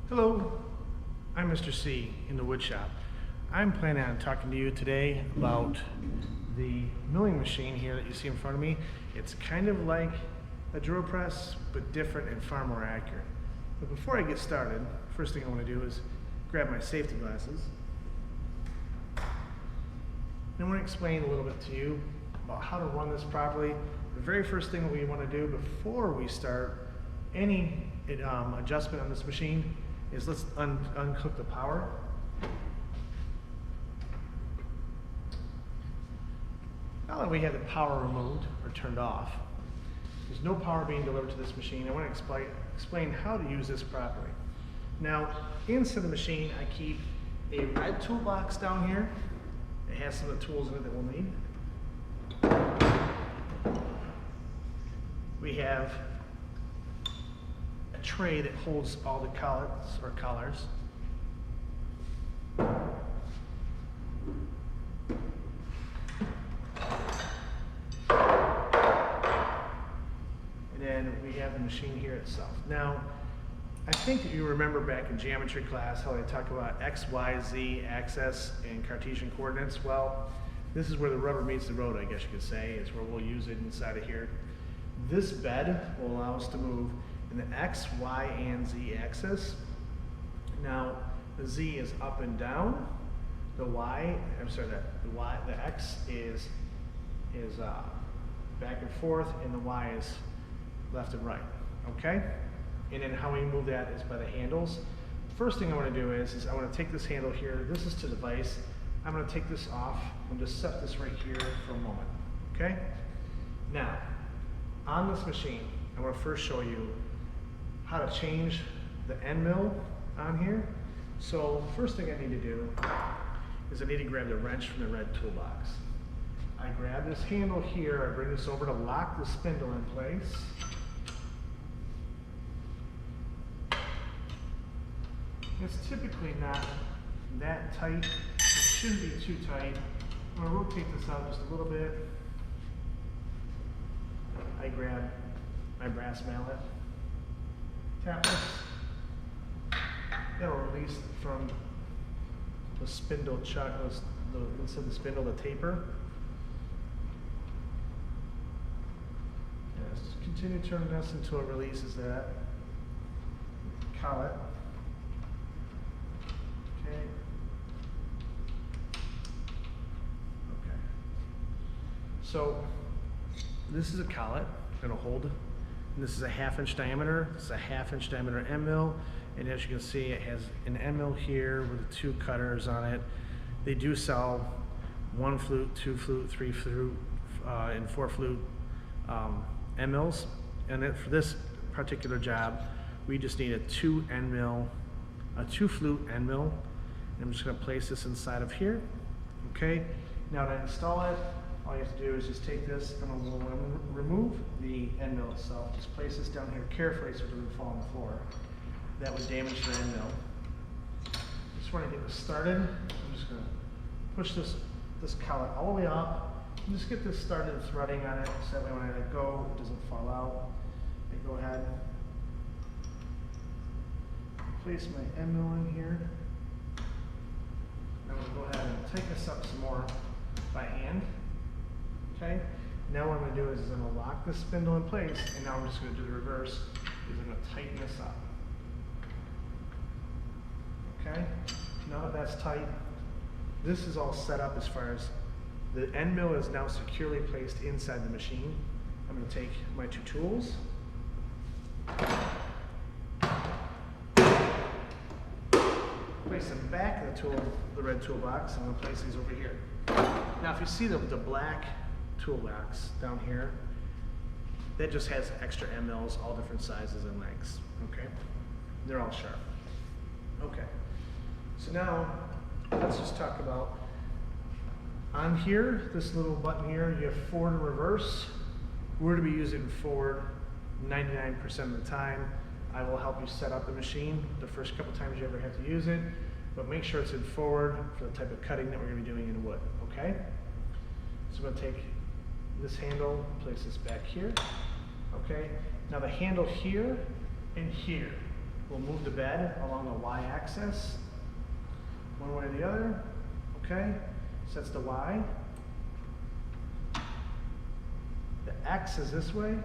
Hello, I'm Mr. C in the wood shop. I'm planning on talking to you today about the milling machine here that you see in front of me. It's kind of like a drill press, but different and far more accurate. But before I get started, first thing I want to do is grab my safety glasses. And I want to explain a little bit to you about how to run this properly. The very first thing that we want to do before we start any adjustment on this machine is let's unhook the power. Now that we have the power removed or turned off, there's no power being delivered to this machine. I want to explain how to use this properly. Now, inside the machine, I keep a red toolbox down here. It has some of the tools in it that we'll need. We have a tray that holds all the collets or collars. And then we have the machine here itself. Now, I think that you remember back in geometry class how they talk about X, Y, Z axis and Cartesian coordinates. Well, this is where the rubber meets the road, I guess you could say. It's where we'll use it inside of here. This bed will allow us to move in the X, Y, and Z axis. Now, the Z is up and down. The X is back and forth, and the Y is left and right. Okay? And then how we move that is by the handles. First thing I want to do is I want to take this handle here. This is to the vise. I'm going to take this off and just set this right here for a moment. Okay? Now, on this machine, I want to first show you how to change the end mill on here. So first thing I need to do is I need to grab the wrench from the red toolbox. I grab this handle here, I bring this over to lock the spindle in place. It's typically not that tight. It shouldn't be too tight. I'm going to rotate this out just a little bit. I grab my brass mallet, tap this. That'll release from the spindle chuck, inside the spindle, the taper. And just continue turning this until it releases that collet. Okay. Okay. So this is a collet, gonna hold, and this is a 1/2 inch diameter. This is a 1/2 inch diameter end mill, and as you can see, it has an end mill here with 2 cutters on it. They do sell 1 flute, 2 flute, 3 flute, and 4 flute end mills. And then for this particular job, we just need a 2 flute end mill. And I'm just gonna place this inside of here. Okay. Now to install it, all you have to do is just take this and we'll remove the end mill itself. Just place this down here carefully so it doesn't fall on the floor. That would damage the end mill. Just want to get this started. I'm just going to push this collet all the way up and just get this started threading on it so that way when I let go, it doesn't fall out. I go ahead, place my end mill in here. I'm going to go ahead and take this up some more by hand. Okay, now what I'm going to do is I'm going to lock this spindle in place, and now I'm just going to do the reverse, is I'm going to tighten this up. Okay, now that that's tight, this is all set up as far as the end mill is now securely placed inside the machine. I'm going to take my 2 tools, place them back in the red toolbox, and I'm going to place these over here. Now if you see the black toolbox down here, that just has extra end mills, all different sizes and lengths. Okay, they're all sharp. Okay, so now let's just talk about on here, this little button here, you have forward and reverse. We're to be using forward 99% of the time. I will help you set up the machine the first couple times you ever have to use it, but make sure it's in forward for the type of cutting that we're going to be doing in wood. Okay, so I'm going to take this handle, place this back here. Okay, now the handle here and here we'll move the bed along the y-axis, one way or the other, okay? So that's the y. The x is this way,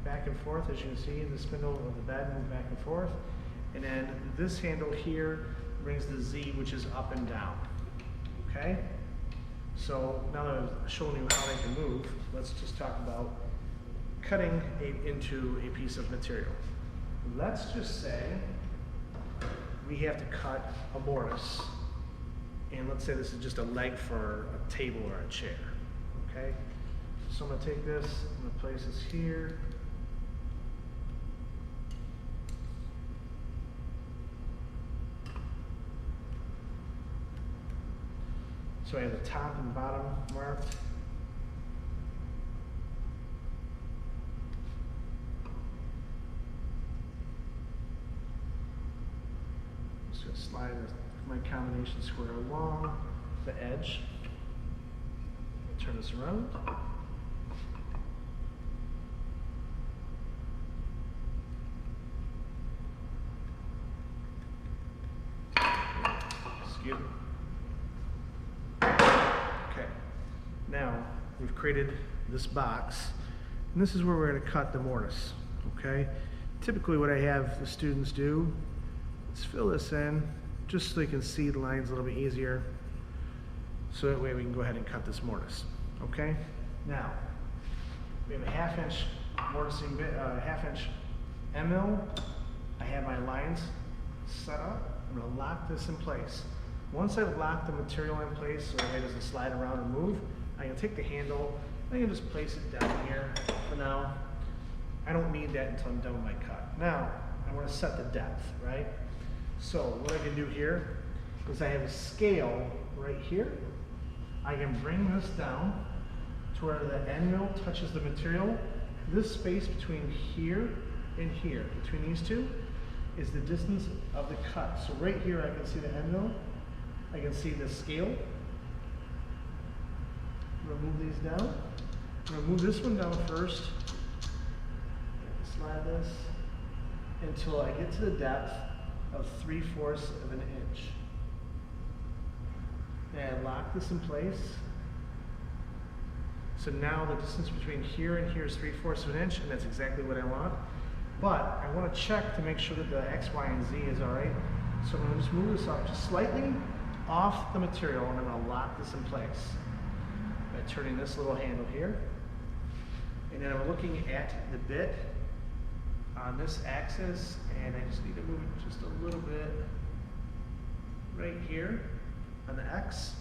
back and forth, as you can see, the spindle of the bed moves back and forth. And then this handle here brings the z, which is up and down, okay? So now that I've shown you how they can move, let's just talk about cutting into a piece of material. Let's just say we have to cut a mortise. And let's say this is just a leg for a table or a chair, okay? So I'm gonna take this, I'm gonna place this here. So I have the top and bottom marked. Just gonna slide my combination square along the edge. Turn this around. Excuse me. Okay, now we've created this box, and this is where we're going to cut the mortise, okay? Typically what I have the students do is fill this in just so they can see the lines a little bit easier, so that way we can go ahead and cut this mortise, okay? Now, we have a half-inch mortising bit, half-inch end mill. I have my lines set up. I'm going to lock this in place. Once I've locked the material in place so it doesn't slide around and move, I can take the handle, I can just place it down here for now. I don't need that until I'm done with my cut. Now, I want to set the depth, right? So what I can do here is I have a scale right here. I can bring this down to where the end mill touches the material. This space between here and here, between these two, is the distance of the cut. So right here I can see the end mill. I can see the scale. I'm going to move these down. I'm going to move this one down first. Slide this until I get to the depth of 3/4 of an inch. And lock this in place. So now the distance between here and here is 3/4 of an inch, and that's exactly what I want. But I want to check to make sure that the X, Y, and Z is all right. So I'm going to just move this up just slightly off the material, and I'm going to lock this in place by turning this little handle here. And then I'm looking at the bit on this axis, and I just need to move it just a little bit right here on the X.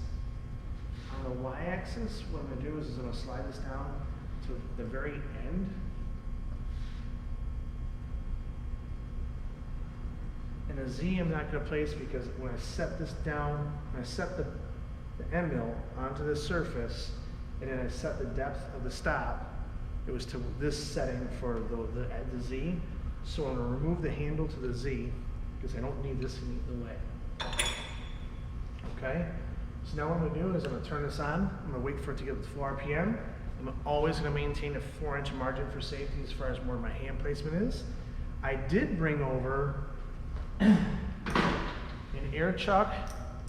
On the Y-axis, what I'm going to do is I'm going to slide this down to the very end. And the Z I'm not going to place because when I set this down, when I set the end mill onto this surface, and then I set the depth of the stop, it was to this setting for the Z. So I'm going to remove the handle to the Z because I don't need this in the way. Okay? So now what I'm going to do is I'm going to turn this on. I'm going to wait for it to get to 4 RPM. I'm always going to maintain a 4-inch margin for safety as far as where my hand placement is. I did bring over an air chuck